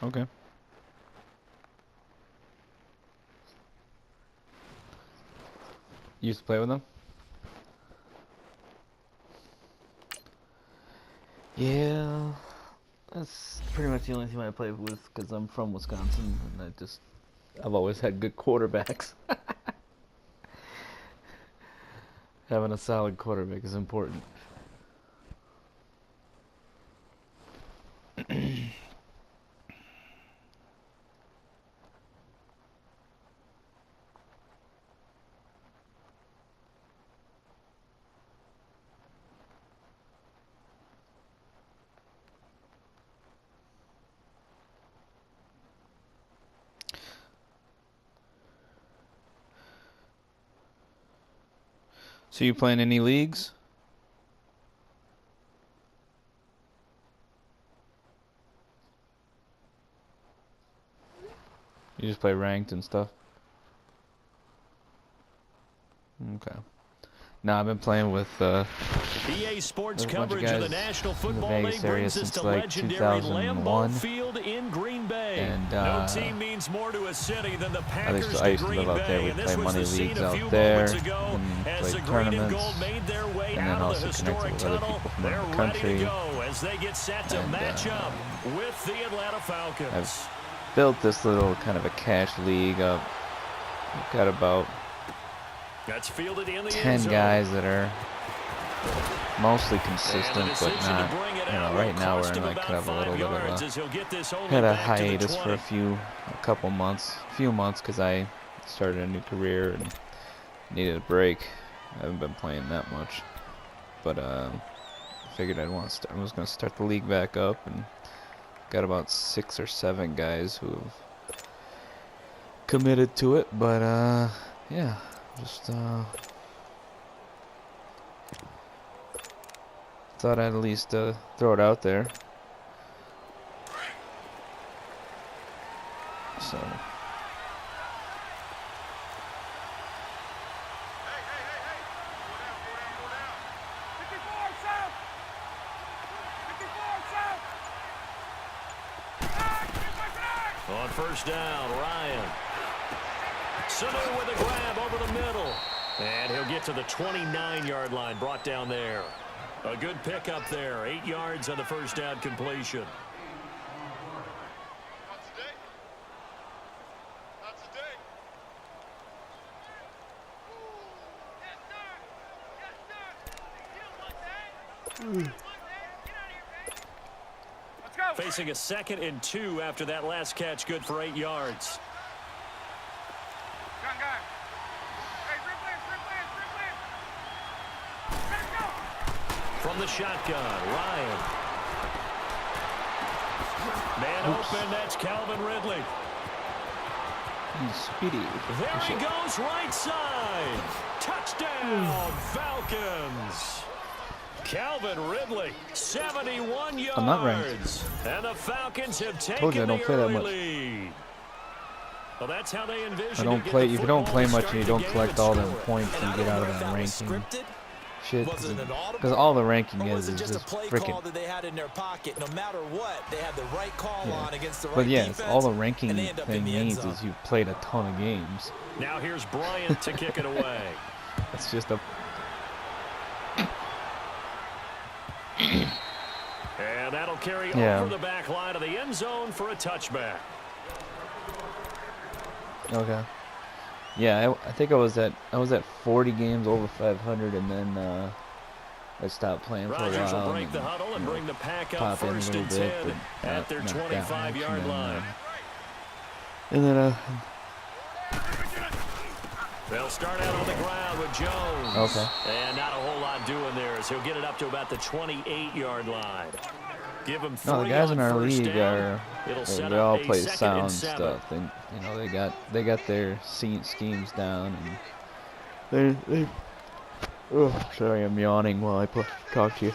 Okay. You used to play with them? Yeah, that's pretty much the only team I play with because I'm from Wisconsin and I've always had good quarterbacks. Having a solid quarterback is important. So you playing any leagues? You just play ranked and stuff? Okay. Now I've been playing with EA Sports there's a bunch of coverage of the guys National in the Football Vegas League area brings us since to like legendary 2001. Lambeau Field in Green Bay. And no team means more to a city than the Packers I used to to Green live out there. Bay, We'd and this play was money the scene leagues a out few there moments ago and as the played green and tournaments. gold made their way And out then of also the connected historic with other tunnel. people from They're around the ready to country. go as they get set to match up with the Atlanta Falcons. I've built this little kind of a cash league up. I've got about That's fielded in the 10 guys that are mostly consistent, but not, right now we're in like kind of a little bit of had a hiatus for a couple months, because I started a new career and needed a break. I haven't been playing that much, but I figured I was going to start the league back up, and got about 6 or 7 guys who have committed to it, but yeah, just thought I'd at least throw it out there. So. On first down, Ryan. Sanu with a grab over the middle. And he'll get to the 29-yard line, brought down there. A good pickup there. 8 yards on the first down completion. Facing a 2nd and 2 after that last catch, good for 8 yards. From the shotgun, Ryan. Man open, that's Calvin Ridley. He's speedy. There he goes, right side. Touchdown, Falcons. Calvin Ridley, 71 yards. I'm not ranked. And the Falcons have taken Told you I don't play that much. lead. Well, that's how they envision I don't play. If you don't play much and you don't collect all them points, you get out of that ranking shit. Because all the ranking is just freaking. That they had in their pocket. No matter what, they had the right call on against the right But yes, defense, all the ranking thing the means is you've played a ton of games. Now here's Bryant to kick it away. It's just a. And that'll carry over the back line of the end zone for a touchback. Okay. Yeah, I think I was at 40 games over 500, and then I stopped playing for a while. Rodgers will break the huddle and bring the pack up first and 10 at their 25-yard line. And then they'll start out on the ground with Jones. Okay. And not a whole lot doing there as he'll get it up to about the 28-yard line. Give him 3 no, the guys in our league down. they all play sound stuff. They got their schemes down, and they. Oh, sorry, I'm yawning while I talk to you.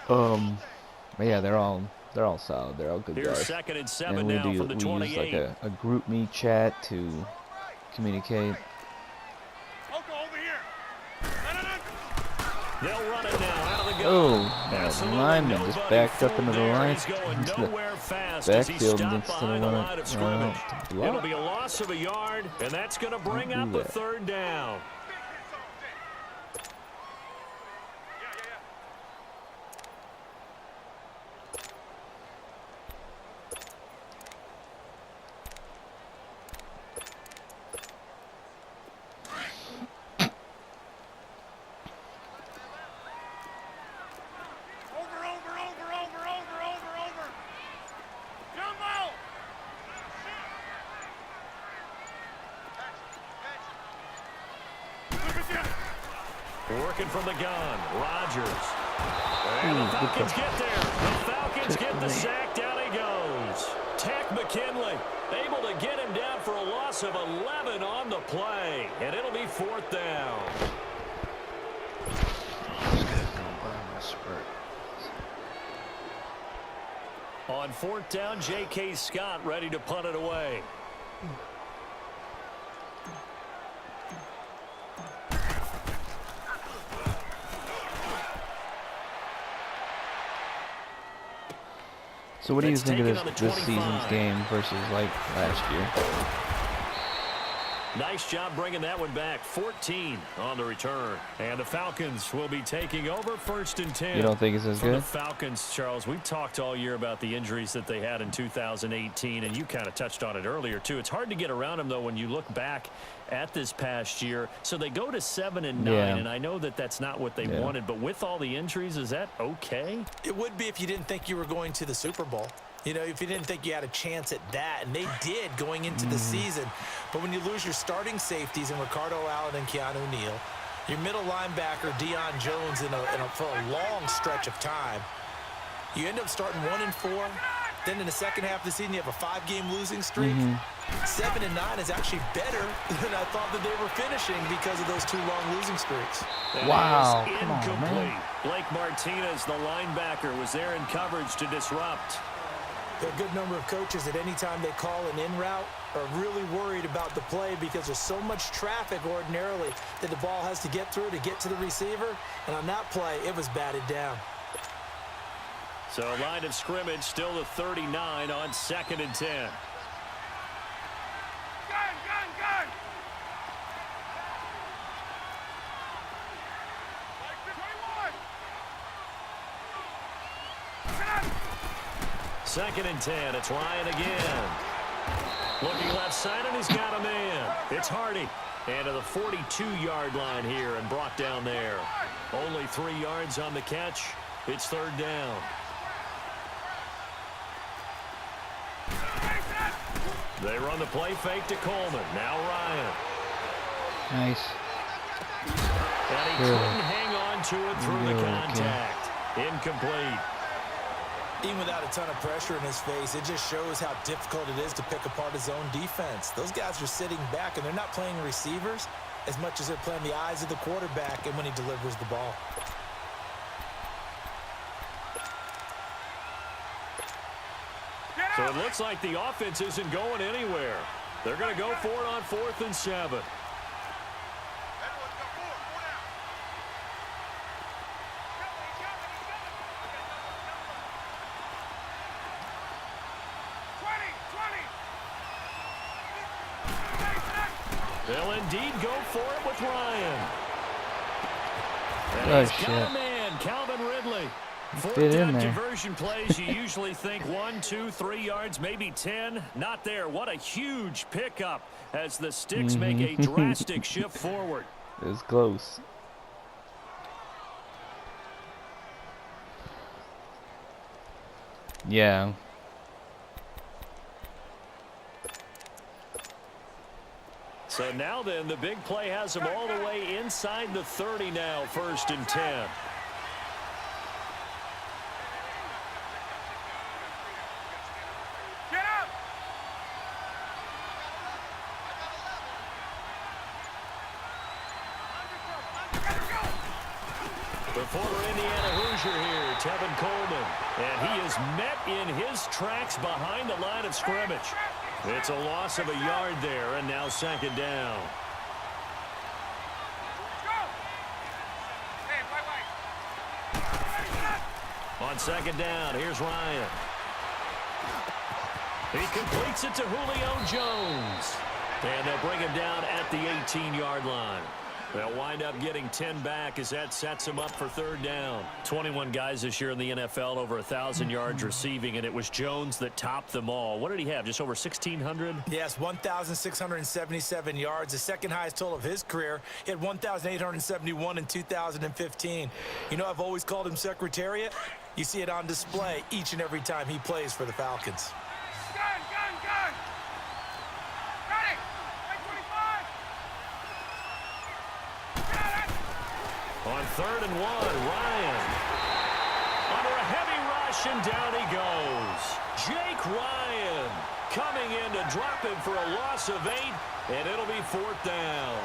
But yeah, they're all solid. They're all good Here's guys. 2nd and 7 And now we from the 28. use like a group me chat to communicate. They'll run it now out of the Oh, that lineman just backed up into the line, into the backfield instead of running out to block. It'll be a loss of a yard, and that's going to bring up a third down. Working from the gun, Rodgers. And the Falcons get there. The Falcons get the sack. Down he goes. Tech McKinley able to get him down for a loss of 11 on the play. And it'll be fourth down. On fourth down, J.K. Scott ready to punt it away. So what do you think of this season's game versus like last year? Nice job bringing that one back. 14 on the return. And the Falcons will be taking over 1st and 10. You don't think it's as good? The Falcons, Charles, we talked all year about the injuries that they had in 2018, and you kind of touched on it earlier, too. It's hard to get around them, though, when you look back at this past year. So they go to 7 and 9, and I know that that's not what they wanted, but with all the injuries, is that okay? It would be if you didn't think you were going to the Super Bowl. You know, if you didn't think you had a chance at that, and they did going into the season. But when you lose your starting safeties in Ricardo Allen and Keanu Neal, your middle linebacker Deion Jones for a long stretch of time, you end up starting 1 and 4. Then in the second half of the season, you have a 5-game losing streak. 7 and 9 is actually better than I thought that they were finishing because of those 2 long losing streaks. Wow, come on, incomplete. man. Blake Martinez, the linebacker, was there in coverage to disrupt. A good number of coaches at any time they call an in route are really worried about the play because there's so much traffic ordinarily that the ball has to get through to get to the receiver. And on that play, it was batted down. So line of scrimmage still the 39 on 2nd and 10. Second and 10. It's Ryan again. Looking left side, and he's got a man. It's Hardy. And to the 42-yard line here and brought down there. Only 3 yards on the catch. It's 3rd down. They run the play fake to Coleman. Now Ryan. Nice. And he couldn't hang on to it through the contact. Incomplete. Even without a ton of pressure in his face, it just shows how difficult it is to pick apart his own defense. Those guys are sitting back, and they're not playing receivers as much as they're playing the eyes of the quarterback and when he delivers the ball. So it looks like the offense isn't going anywhere. They're going to go for it on 4th and 7. They'll indeed go for it with Ryan. And he's got a man, Calvin Ridley. 4th down conversion plays, you usually think 1, 2, 3 yards, maybe 10. Not there. What a huge pickup as the Sticks make a drastic shift forward. It was close. Yeah. So now then, the big play has them all the way inside the 30 now, 1st and 10. The former Indiana Hoosier here, Tevin Coleman. And he is met in his tracks behind the line of scrimmage. It's a loss of a yard there, and now 2nd down. On second down, here's Ryan. He completes it to Julio Jones. And they'll bring him down at the 18-yard line. They'll wind up getting 10 back as that sets them up for third down. 21 guys this year in the NFL over 1,000 yards receiving, and it was Jones that topped them all. What did he have, just over 1,600? Yes, 1,677 yards, the second highest total of his career. He had 1,871 in 2015. You know, I've always called him Secretariat. You see it on display each and every time he plays for the Falcons. Gun! Ready! 25! On 3rd and 1, Ryan. Under a heavy rush, and down he goes. Jake Ryan coming in to drop him for a loss of 8, and it'll be 4th down.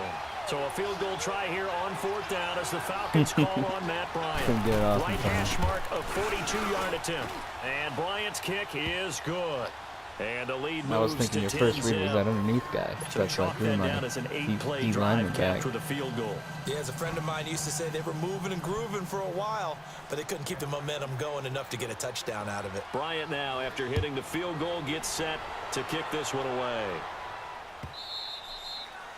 So a field goal try here on 4th down as the Falcons call on Matt Bryant. Right hash mark of 42-yard attempt. And Bryant's kick is good. And the lead moves. I was thinking your first read was that underneath guy. So that's like that down as an 8-play drive after the field goal. Yeah, as a friend of mine used to say, they were moving and grooving for a while, but they couldn't keep the momentum going enough to get a touchdown out of it. Bryant now, after hitting the field goal, gets set to kick this one away.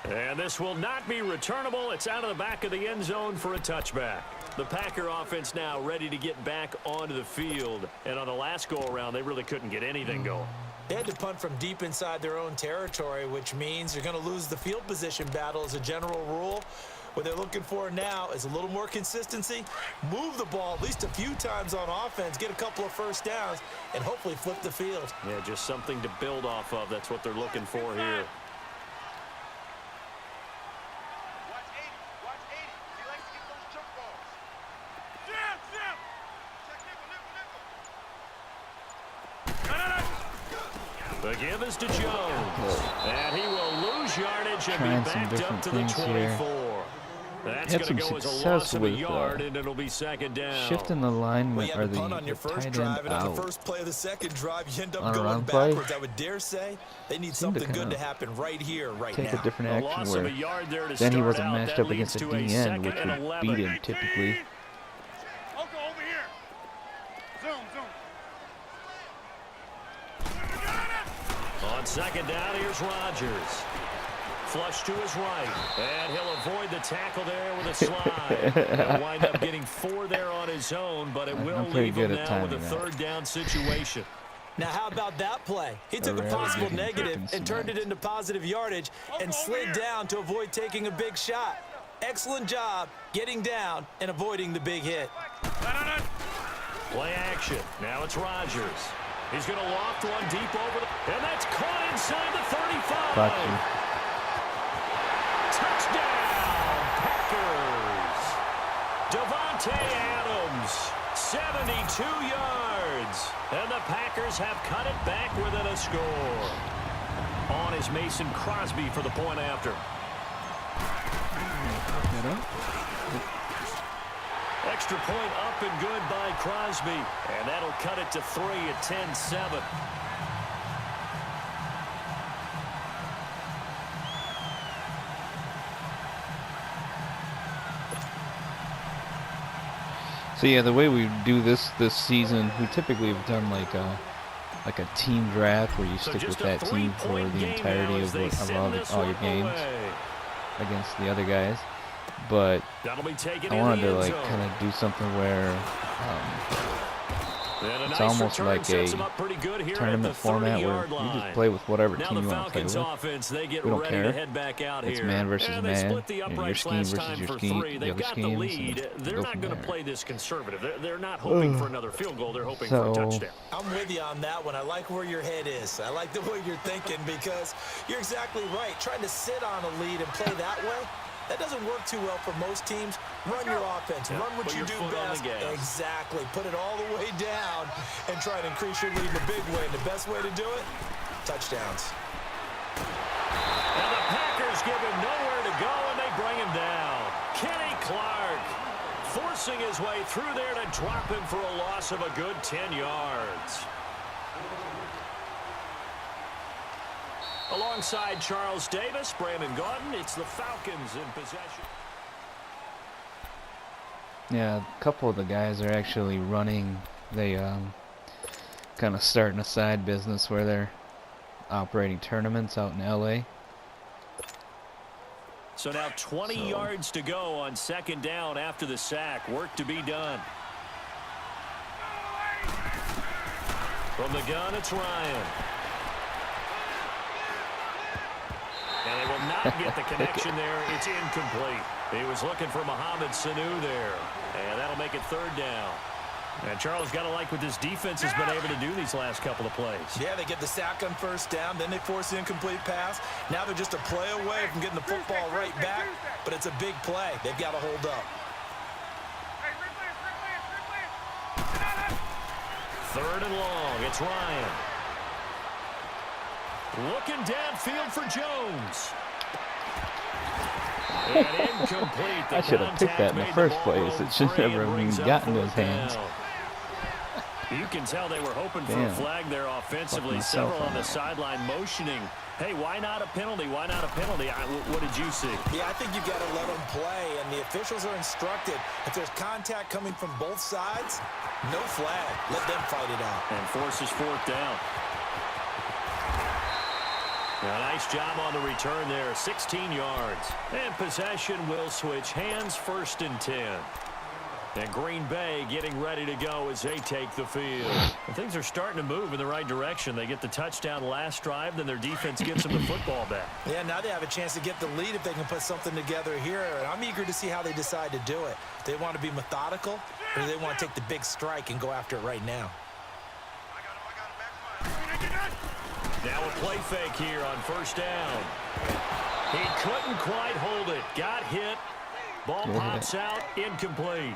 And this will not be returnable. It's out of the back of the end zone for a touchback. The Packer offense now ready to get back onto the field. And on the last go-around, they really couldn't get anything going. They had to punt from deep inside their own territory, which means you're going to lose the field position battle as a general rule. What they're looking for now is a little more consistency, move the ball at least a few times on offense, get a couple of first downs, and hopefully flip the field. Yeah, just something to build off of. That's what they're looking for here. Watch 80. He likes to get those jump balls. Jam! Check nickel. The give is to Jones. And he will lose yardage and be backed up to the 24. That's going to go as a loss of a yard, and it'll be second down. Shifting the alignment Well, or the punt on your first tight drive, end and on out. the first play of the second drive, you end up On a going run play? backwards. I would dare say they need Seemed to something good kinda to happen right here, right Take now. a different A action loss where of a yard there to then he start wasn't out. matched That up against a leads to a DN, which second and would 11. beat him typically. Oko, over here. Zoom. On second down, here's Rodgers. Flush to his right, and he'll avoid the tackle there with a slide. He'll wind up getting 4 there on his own, but it will leave him now with a third down situation. Now, how about that play? He took a possible negative and turned it into positive yardage and slid down to avoid taking a big shot. Excellent job getting down and avoiding the big hit. Play action. Now it's Rodgers. He's going to loft one deep over and that's caught inside the 35. Got you. Touchdown, Packers. Devontae Adams, 72 yards. And the Packers have cut it back within a score. On is Mason Crosby for the point after. Extra point up and good by Crosby. And that'll cut it to 3 at 10-7. So yeah, the way we do this season, we typically have done like a team draft where you stick with that team for the entirety of all your games against the other guys. But I wanted to like kind of do something where it's almost like a tournament format where you just play with whatever team you want to play with. We don't care. It's man versus man, and your scheme versus your scheme, the other schemes. They're not going to play this conservative. They're not hoping for another field goal. They're hoping for a touchdown. I'm with you on that one. I like where your head is. I like the way you're thinking because you're exactly right. Trying to sit on a lead and play that way, that doesn't work too well for most teams. Run your offense. Run what you do best. Exactly. Put it all the way down and try to increase your lead in a big way. And the best way to do it, touchdowns. And the Packers give him nowhere to go, and they bring him down. Kenny Clark forcing his way through there to drop him for a loss of a good 10 yards. Alongside Charles Davis, Brandon Gaudin, it's the Falcons in possession. Yeah, a couple of the guys are actually running They kind of starting a side business where they're operating tournaments out in LA. So now 20 yards to go on second down after the sack. Work to be done. From the gun, it's Ryan. And they will not get the connection there. It's incomplete. He was looking for Mohamed Sanu there. And that'll make it third down. And Charles, got to like what this defense has been able to do these last couple of plays. Yeah, they get the sack on first down, then they force the incomplete pass. Now they're just a play away from getting the football right back, but it's a big play. They've got to hold up. Third and long, it's Ryan. Looking downfield for Jones. And incomplete. I should have picked that in the first place. It should never have even gotten to his hands. You can tell they were hoping for a flag there offensively. Several on the sideline motioning. Hey, why not a penalty? Why not a penalty? What did you see? Yeah, I think you've got to let them play, and the officials are instructed. If there's contact coming from both sides, no flag. Let them fight it out. And forces fourth down. A nice job on the return there, 16 yards. And possession will switch hands, first and 10. And Green Bay getting ready to go as they take the field. And things are starting to move in the right direction. They get the touchdown last drive, then their defense gets them the football back. Yeah, now they have a chance to get the lead if they can put something together here. And I'm eager to see how they decide to do it. They want to be methodical, or do they want to take the big strike and go after it right now? Now a play fake here on first down. He couldn't quite hold it. Got hit. Ball pops out. Incomplete.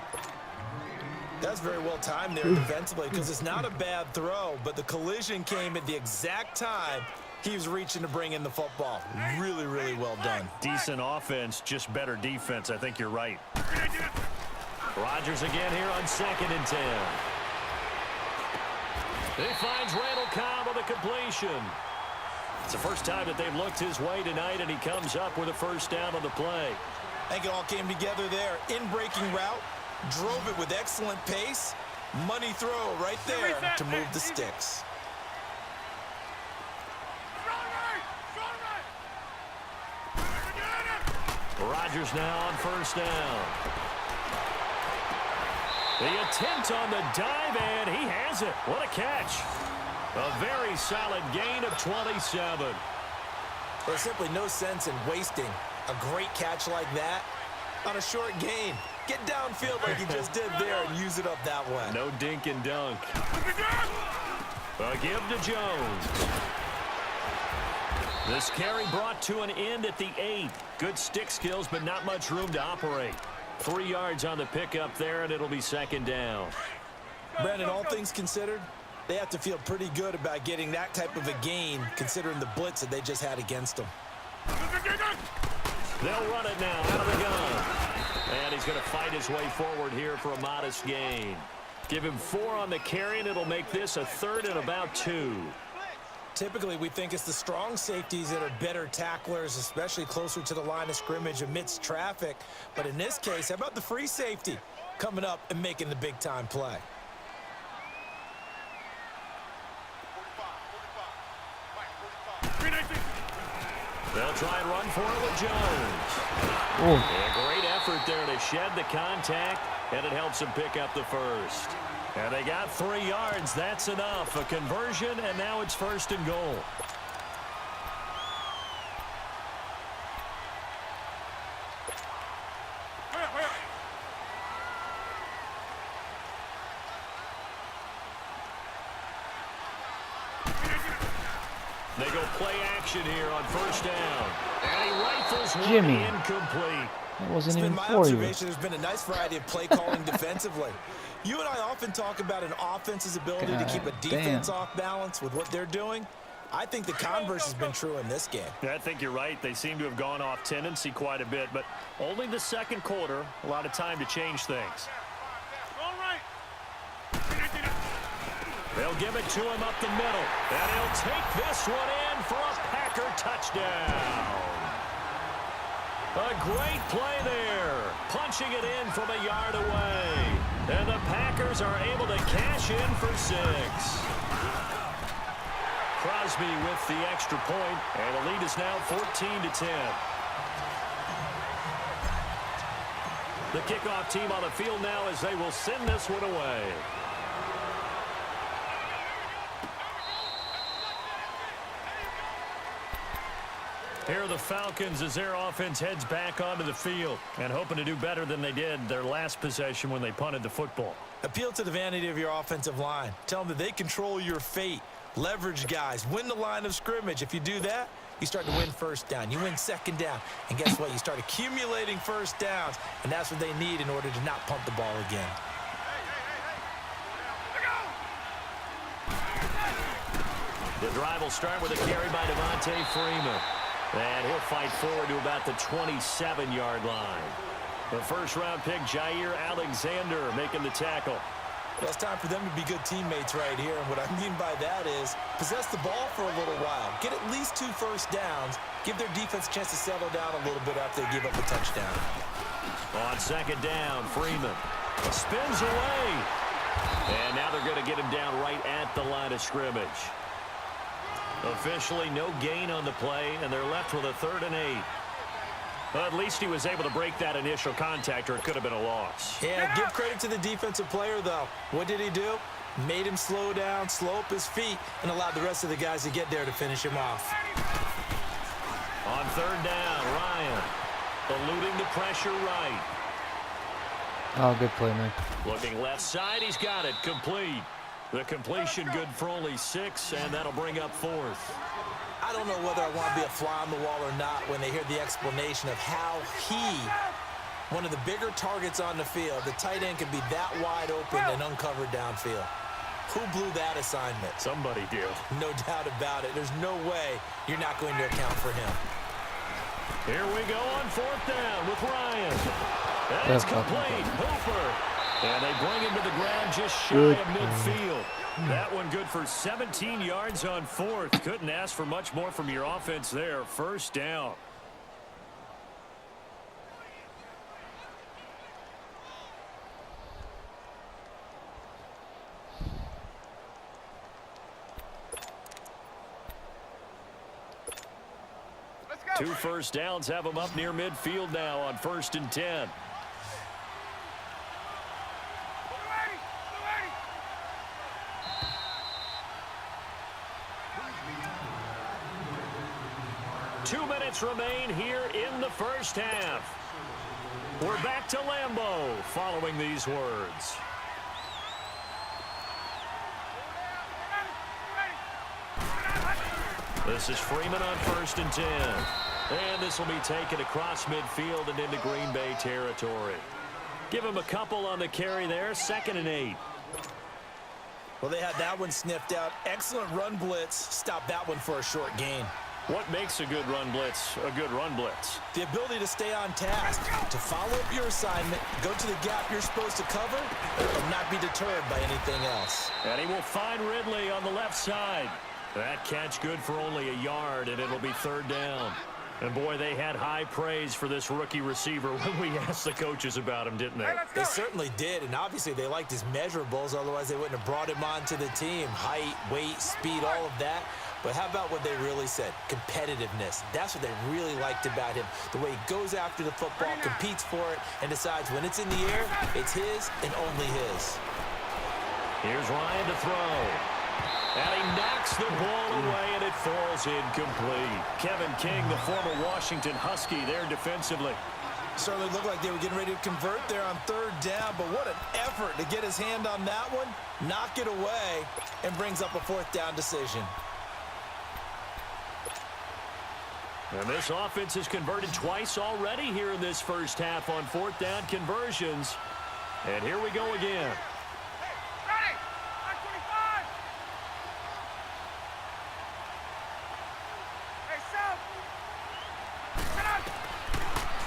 That's very well timed there defensively because it's not a bad throw, but the collision came at the exact time he was reaching to bring in the football. Really, really well done. Decent offense, just better defense. I think you're right. Rodgers again here on second and 10. He finds Randall Cobb on the completion. It's the first time that they've looked his way tonight, and he comes up with a first down on the play. I think it all came together there. In-breaking route, drove it with excellent pace. Money throw right there to move the sticks. Rodgers now on first down. The attempt on the dive, and he has it. What a catch. A very solid gain of 27. There's simply no sense in wasting a great catch like that on a short gain. Get downfield like he just did there and use it up that way. No dink and dunk. A give to Jones. This carry brought to an end at the 8. Good stick skills, but not much room to operate. 3 yards on the pickup there, and it'll be second down. Brandon, all things considered, they have to feel pretty good about getting that type of a gain, considering the blitz that they just had against them. They'll run it now out of the gun. And he's going to fight his way forward here for a modest gain. Give him 4 on the carry, and it'll make this a third and about 2. Typically, we think it's the strong safeties that are better tacklers, especially closer to the line of scrimmage amidst traffic. But in this case, how about the free safety coming up and making the big-time play? They'll try and run for it with Jones. A great effort there to shed the contact, and it helps him pick up the first. And they got 3 yards. That's enough. A conversion, and now it's first and goal. They go play action here on first down. And he rifles one incomplete. That wasn't even my for you. observation, there's been a nice variety of play calling defensively. You and I often talk about an offense's ability to keep a defense off balance with what they're doing. I think the converse has been true in this game. I think you're right. They seem to have gone off tendency quite a bit, but only the second quarter, a lot of time to change things. They'll give it to him up the middle, and he'll take this one in for a Packer touchdown. A great play there. Punching it in from a yard away. And the Packers are able to cash in for 6. Crosby with the extra point, and the lead is now 14-10. The kickoff team on the field now as they will send this one away. Here are the Falcons as their offense heads back onto the field and hoping to do better than they did their last possession when they punted the football. Appeal to the vanity of your offensive line. Tell them that they control your fate. Leverage guys. Win the line of scrimmage. If you do that, you start to win first down. You win second down. And guess what? You start accumulating first downs. And that's what they need in order to not punt the ball again. The drive will start with a carry by Devontae Freeman. And he'll fight forward to about the 27-yard line. The first-round pick, Jair Alexander, making the tackle. Well, it's time for them to be good teammates right here. And what I mean by that is possess the ball for a little while. Get at least 2 first downs. Give their defense a chance to settle down a little bit after they give up a touchdown. On second down, Freeman spins away. And now they're going to get him down right at the line of scrimmage. Officially no gain on the play, and they're left with a 3rd and 8. Well, at least he was able to break that initial contact, or it could have been a loss. Yeah, give credit to the defensive player, though. What did he do? Made him slow down, slow up his feet, and allowed the rest of the guys to get there to finish him off. On 3rd down, Ryan eluding the pressure right. Oh, good play, man. Looking left side, he's got it. Complete. The completion good for only 6, and that'll bring up 4th. I don't know whether I want to be a fly on the wall or not when they hear the explanation of how one of the bigger targets on the field, the tight end can be that wide open and uncovered downfield. Who blew that assignment? Somebody did. No doubt about it. There's no way you're not going to account for him. Here we go on 4th down with Ryan. And it's complete. Hooper. And they bring him to the ground just shy of midfield. That one good for 17 yards on 4th. Couldn't ask for much more from your offense there. First down. Let's go. 2 first downs have them up near midfield now on 1st and 10. Remain here in the first half. We're back to Lambeau following these words. This is Freeman on 1st and 10. And this will be taken across midfield and into Green Bay territory. Give him a couple on the carry there. 2nd and 8. Well, they had that one sniffed out. Excellent run blitz. Stop that one for a short gain. What makes a good run blitz a good run blitz? The ability to stay on task, to follow up your assignment, go to the gap you're supposed to cover, and not be deterred by anything else. And he will find Ridley on the left side. That catch good for only a yard, and it'll be 3rd down. And, boy, they had high praise for this rookie receiver when we asked the coaches about him, didn't they? They certainly did, and obviously they liked his measurables. Otherwise, they wouldn't have brought him onto the team. Height, weight, speed, all of that. But how about what they really said? Competitiveness. That's what they really liked about him. The way he goes after the football, competes for it, and decides when it's in the air, it's his and only his. Here's Ryan to throw. And he knocks the ball away, and it falls incomplete. Kevin King, the former Washington Husky, there defensively. Certainly looked like they were getting ready to convert there on 3rd down, but what an effort to get his hand on that one, knock it away, and brings up a 4th down decision. And this offense has converted twice already here in this first half on 4th down conversions. And here we go again. Ready. 25. Hey, South.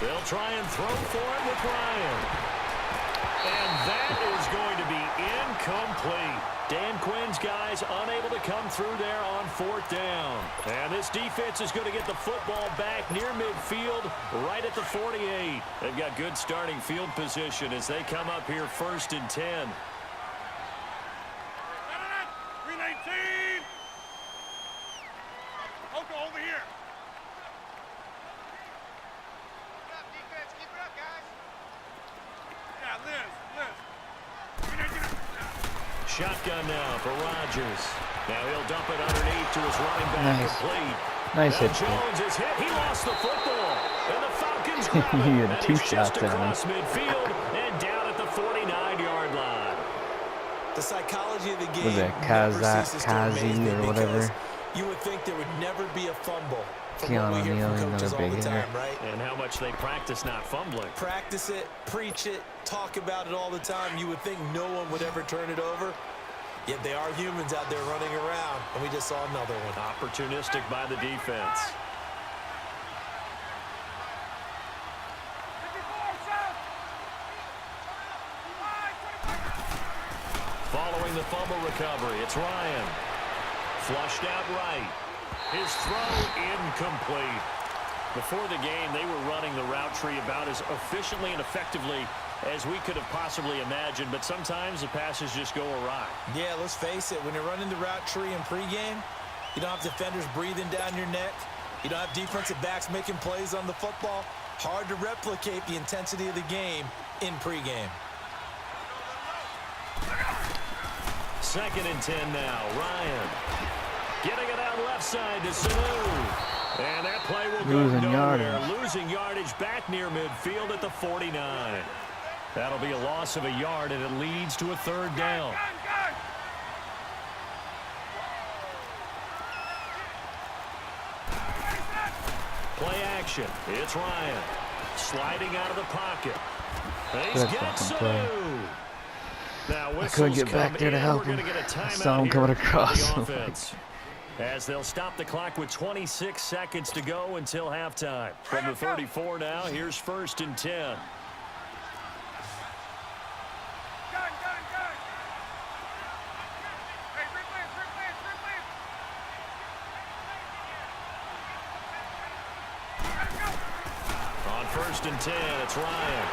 They'll try and throw for it with Ryan. And that is going to be incomplete. Dan Quinn's guys unable to come through there on 4th down. And this defense is going to get the football back near midfield, right at the 48. They've got good starting field position as they come up here 1st and 10. 319. Over here. Keep it up, defense. Keep it up, guys. Yeah, Liz. Shotgun now for Rodgers. Now he'll dump it underneath to his running back. Nice. Complete. Nice Now hit. Jones is hit. He lost the football. And the Falcons grab it. He had And 2 he's shots just at him. across midfield and down at the 49-yard line. The psychology of the game Was it never ceases to amaze me Kazi or whatever? because you would think there would never be a fumble from what we Keanu hear Neal, from coaches another all the big hitter. time, right? And how much they practice not fumbling. Practice it, preach it, talk about it all the time. You would think no one would ever turn it over. Yet they are humans out there running around, and we just saw another one. Opportunistic by the defense. Following the fumble recovery, it's Ryan. Flushed out right. His throw incomplete. Before the game, they were running the route tree about as efficiently and effectively as we could have possibly imagined, but sometimes the passes just go awry. Yeah, let's face it. When you're running the route tree in pregame, you don't have defenders breathing down your neck. You don't have defensive backs making plays on the football. Hard to replicate the intensity of the game in pregame. 2nd and 10 now. Ryan getting it out left side to Sanu. And that play will go Losing nowhere. yardage. Losing yardage back near midfield at the 49. That'll be a loss of a yard, and it leads to a 3rd down. Play action. It's Ryan. Sliding out of the pocket. He's Good got fucking play. Sanu. Now, I couldn't get back there to help him. I saw him coming across. As they'll stop the clock with 26 seconds to go until halftime. From the 34 now, here's 1st and 10. On 1st and 10, it's Ryan.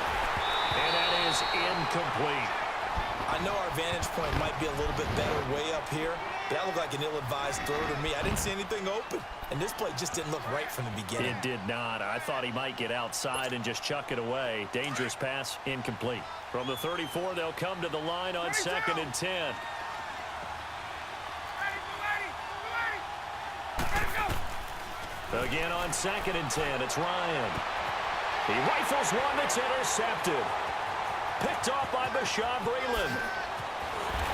And that is incomplete. I know our vantage point might be a little bit better way up here, but that looked like an ill-advised throw to me. I didn't see anything open, and this play just didn't look right from the beginning. It did not. I thought he might get outside and just chuck it away. Dangerous pass, incomplete. From the 34, they'll come to the line on 2nd and 10. Again on 2nd and 10, it's Ryan. He rifles one that's intercepted. Picked off by Bashaw Breeland.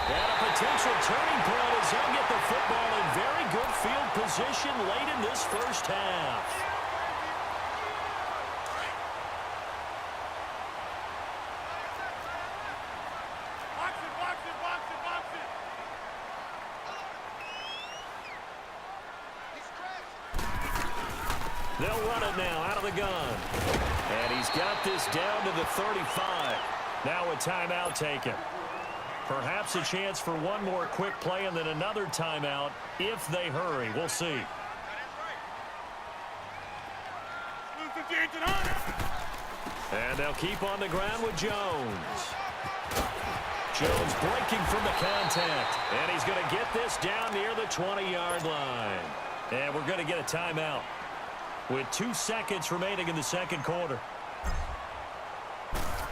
And a potential turning point as he'll get the football in very good field position late in this 1st half. They'll run it now out of the gun. And he's got this down to the 35. Now a timeout taken. Perhaps a chance for one more quick play and then another timeout if they hurry. We'll see. And they'll keep on the ground with Jones. Jones breaking from the contact. And he's going to get this down near the 20-yard line. And we're going to get a timeout with 2 seconds remaining in the 2nd quarter.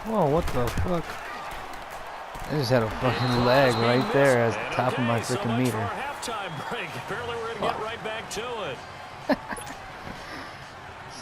Whoa, what the fuck? I just had a fucking leg right there as the top of my freaking meter. So much for a halftime break. Apparently we're going to get right back to it.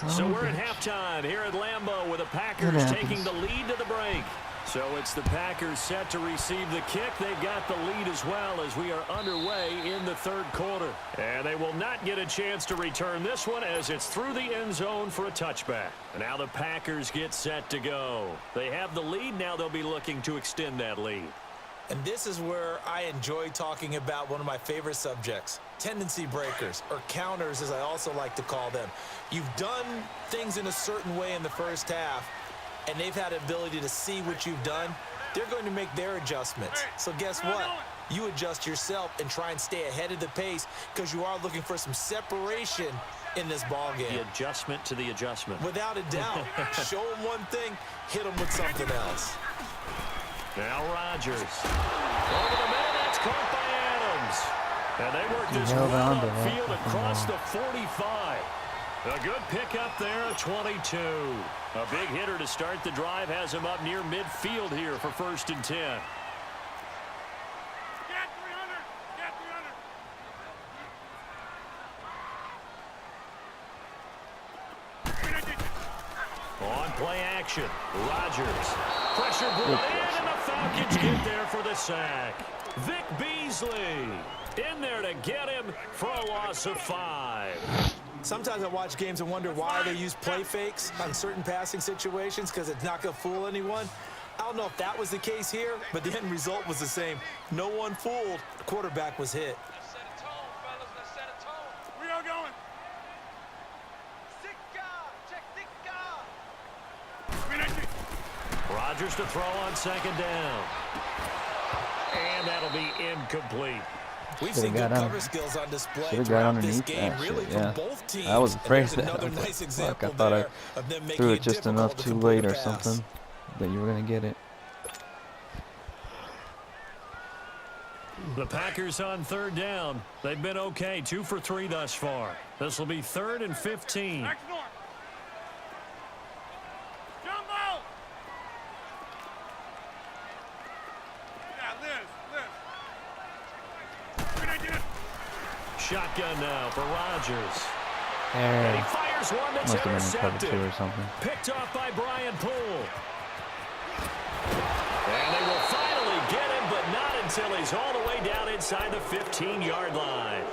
So we're at halftime here at Lambeau with the Packers taking the lead to the break. So it's the Packers set to receive the kick. They've got the lead as well as we are underway in the 3rd quarter. And they will not get a chance to return this one as it's through the end zone for a touchback. And now the Packers get set to go. They have the lead. Now they'll be looking to extend that lead. And this is where I enjoy talking about one of my favorite subjects, tendency breakers, or counters as I also like to call them. You've done things in a certain way in the 1st half, and they've had the ability to see what you've done they're going to make their adjustments. So guess what? You adjust yourself and try and stay ahead of the pace because you are looking for some separation in this ball game. The adjustment to the adjustment. Without a doubt. Show them one thing, hit them with something else. Now Rodgers. Over the middle, that's caught by Adams. And they work this right upfield across the 45. A good pickup there at 22. A big hitter to start the drive has him up near midfield here for 1st and 10. Get 300. Get 300. On play action, Rodgers. Pressure brought in, and the Falcons get there for the sack. Vic Beasley in there to get him for a loss of 5. Sometimes I watch games and wonder why they use play fakes on certain passing situations because it's not going to fool anyone. I don't know if that was the case here, but the end result was the same. No one fooled. The quarterback was hit. Let's set a tone, fellas. Let's set a tone. We are going. Rodgers to throw on 2nd down. And that'll be incomplete. We've seen good cover skills on display got throughout this underneath game, that really, shit, from yeah. both teams. I was afraid And of there's that. another I was like, nice fuck, example I thought there of them making threw it it just difficult enough to too complete late a or pass. something that you were going to get it. The Packers on 3rd down. They've been okay, 2 for 3 thus far. This will be 3rd and 15. Next one. Jumbo. Yeah, Liz. Shotgun now for Rodgers. There. And he fires one that's Must have been in cover intercepted. 2 or something. Picked off by Brian Poole. And they will finally get him, but not until he's all the way down inside the 15-yard line.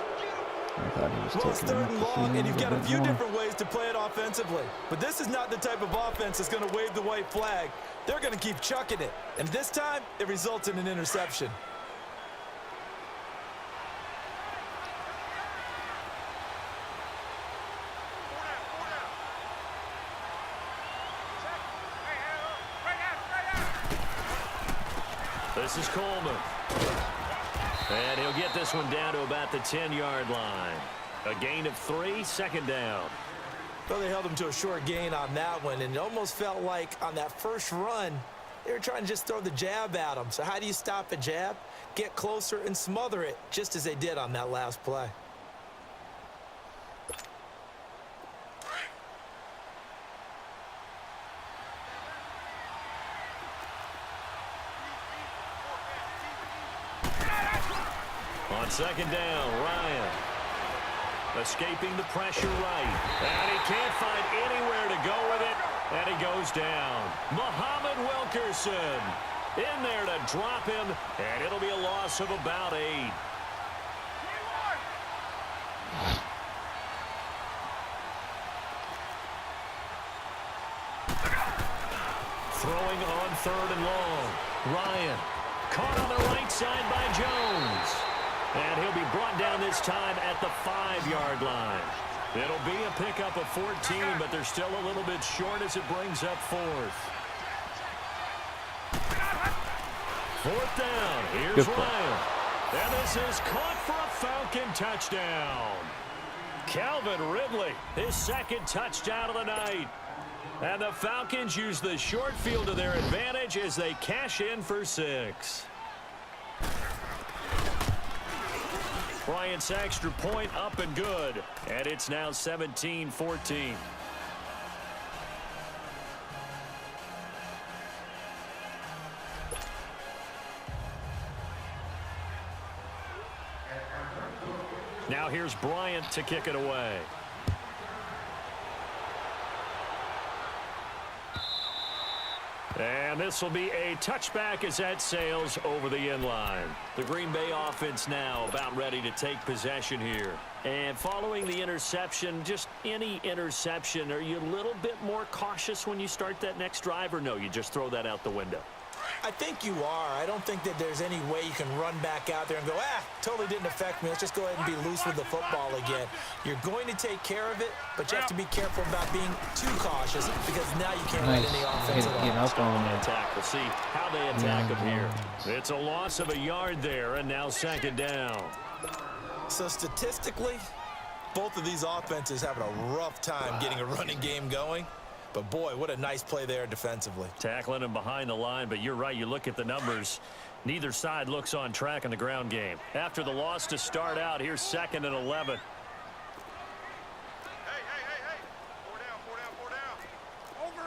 I thought he was Well, it's taking 3rd it and up the long, and field you've got a bit few more. different ways to play it offensively. But this is not the type of offense that's going to wave the white flag. They're going to keep chucking it. And this time, it results in an interception. This is Coleman. And he'll get this one down to about the 10-yard line. A gain of 3, 2nd down. Well, they held him to a short gain on that one, and it almost felt like on that first run, they were trying to just throw the jab at him. So how do you stop a jab? Get closer and smother it, just as they did on that last play. On 2nd down, Ryan. Escaping the pressure right. And he can't find anywhere to go with it. And he goes down. Muhammad Wilkerson in there to drop him. And it'll be a loss of about 8. Throwing on 3rd and long. Ryan caught on the right side by Jones. And he'll be brought down this time at the 5-yard line. It'll be a pickup of 14, but they're still a little bit short as it brings up 4th. 4th down. Here's Ryan. And this is caught for a Falcon touchdown. Calvin Ridley, his 2nd touchdown of the night. And the Falcons use the short field to their advantage as they cash in for 6. Bryant's extra point up and good. And it's now 17-14. Now here's Bryant to kick it away. And this will be a touchback as that sails over the end line. The Green Bay offense now about ready to take possession here. And following the interception, just any interception, are you a little bit more cautious when you start that next drive, or no, you just throw that out the window? I think you are. I don't think that there's any way you can run back out there and go, totally didn't affect me. Let's just go ahead and be loose with the football again. You're going to take care of it, but you have to be careful about being too cautious because now you can't let any offense at all. Attack. We'll see how they attack him here. It's a loss of a yard there, and now second down. So statistically, both of these offenses having a rough time getting a running game going. But, boy, what a nice play there defensively. Tackling him behind the line, but you're right. You look at the numbers. Neither side looks on track in the ground game. After the loss to start out, here's 2nd and 11. Hey. 4 down. Over.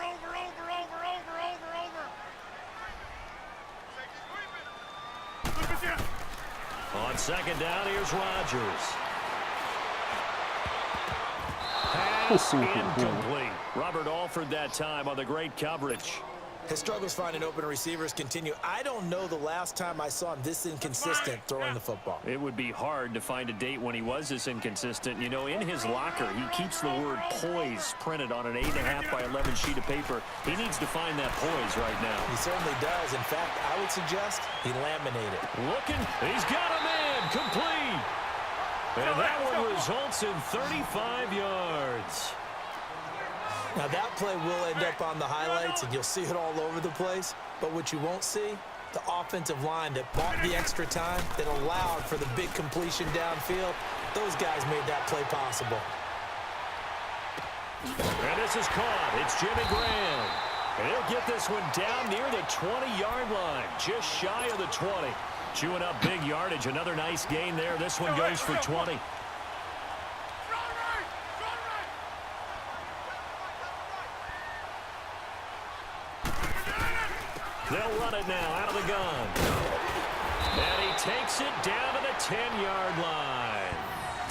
Safety sweeping. Look at you. On second down, here's Rodgers. Pass incomplete. Robert Alford that time on the great coverage. His struggles finding open receivers continue. I don't know the last time I saw him this inconsistent throwing the football. It would be hard to find a date when he was this inconsistent. You know, in his locker, he keeps the word poise printed on an 8.5 by 11 sheet of paper. He needs to find that poise right now. He certainly does. In fact, I would suggest he laminate it. Looking, he's got a man, complete. And that one results in 35 yards. Now, that play will end up on the highlights, and you'll see it all over the place. But what you won't see, the offensive line that bought the extra time, that allowed for the big completion downfield, those guys made that play possible. And this is caught. It's Jimmy Graham. And he'll get this one down near the 20-yard line, just shy of the 20. Chewing up big yardage. Another nice gain there. This one goes for 20. They'll run it now out of the gun. And he takes it down to the 10-yard line.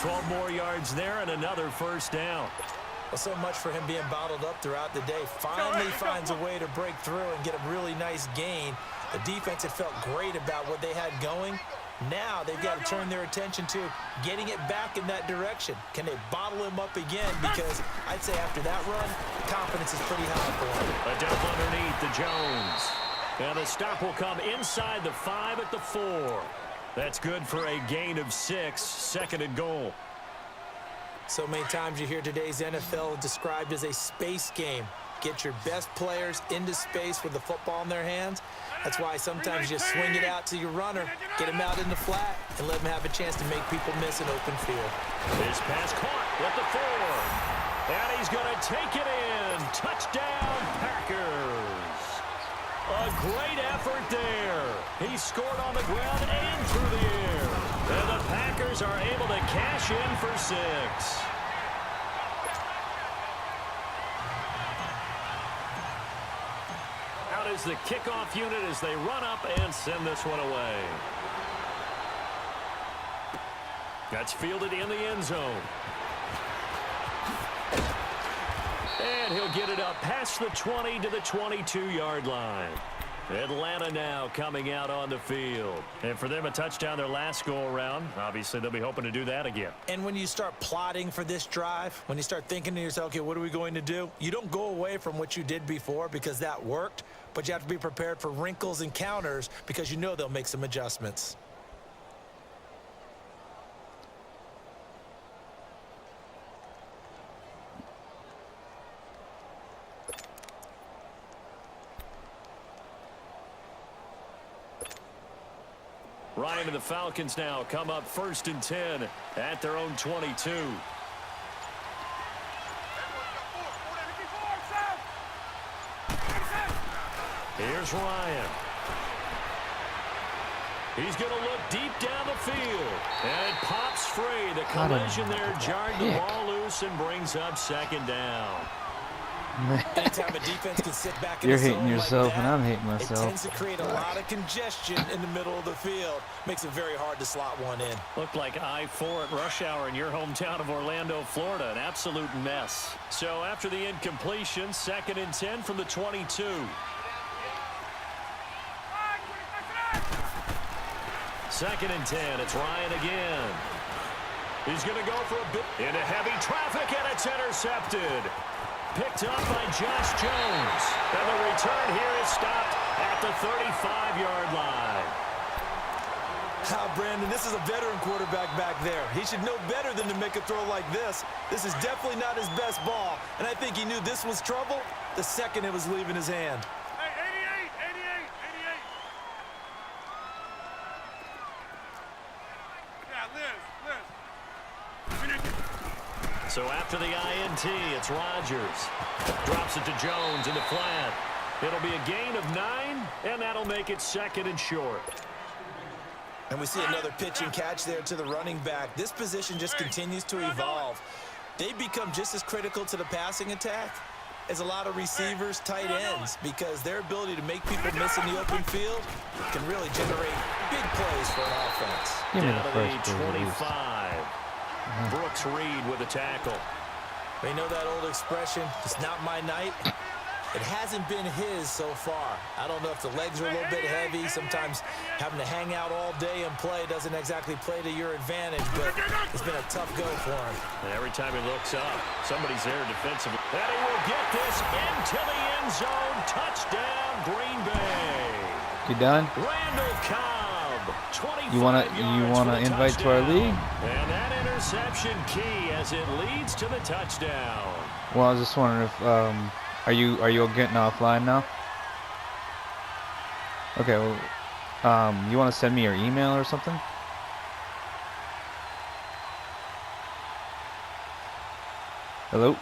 12 more yards there and another first down. Well, so much for him being bottled up throughout the day. Finally finds a way to break through and get a really nice gain. The defense had felt great about what they had going. Now they've got to turn their attention to getting it back in that direction. Can they bottle him up again? Because I'd say after that run, confidence is pretty high for him. A dump underneath to Jones. And the stop will come inside the 5 at the 4. That's good for a gain of 6, 2nd and goal. So many times you hear today's NFL described as a space game. Get your best players into space with the football in their hands. That's why sometimes you swing it out to your runner, get him out in the flat, and let him have a chance to make people miss an open field. This pass caught at the 4. And he's going to take it in. Touchdown, Packers. A great effort there. He scored on the ground and through the air. And the Packers are able to cash in for 6. Out is the kickoff unit as they run up and send this one away. That's fielded in the end zone. And he'll get it up past the 20 to the 22-yard line. Atlanta now coming out on the field. And for them, a touchdown their last go-around. Obviously, they'll be hoping to do that again. And when you start plotting for this drive, when you start thinking to yourself, okay, what are we going to do? You don't go away from what you did before because that worked, but you have to be prepared for wrinkles and counters because you know they'll make some adjustments. Ryan and the Falcons now come up 1st and 10 at their own 22. Here's Ryan. He's going to look deep down the field. And it pops free. The collision there jarred the ball loose and brings up 2nd down. Anytime a defense can sit back in You're a zone hating yourself, like that, and I'm hating it myself. tends to create a lot of congestion in the middle of the field. Makes it very hard to slot one in. Looked like I-4 at rush hour in your hometown of Orlando, Florida. An absolute mess. So after the incompletion, 2nd and 10 from the 22. Second and 10. It's Ryan again. He's going to go for a bit into heavy traffic, and it's intercepted. Picked up by Josh Jones. And the return here is stopped at at the 35-yard line. Brandon, this is a veteran quarterback back there. He should know better than to make a throw like this. This is definitely not his best ball, and I think he knew this was trouble the second it was leaving his hand. Hey, 88, 88, 88. Yeah, Liz. So after the INT, it's Rodgers. Drops it to Jones in the flat. It'll be a gain of 9, and that'll make it 2nd and short. And we see another pitch and catch there to the running back. This position just continues to evolve. They become just as critical to the passing attack as a lot of receivers, tight ends, because their ability to make people miss in the open field can really generate big plays for an offense. Give me Down the to the first play, 25. Brooks Reed with a tackle. They know that old expression, it's not my night. It hasn't been his so far. I don't know if the legs are a little bit heavy. Sometimes having to hang out all day and play doesn't exactly play to your advantage, but it's been a tough go for him. And every time he looks up, somebody's there defensively. And he will get this into the end zone. Touchdown, Green Bay. You done? Randall Cobb, 25 You wanna yards invite for to our the league? touchdown. And that interception key as it leads to the touchdown. Well, I was just wondering if are you getting offline now? Okay, well, you want to send me your email or something? Hello?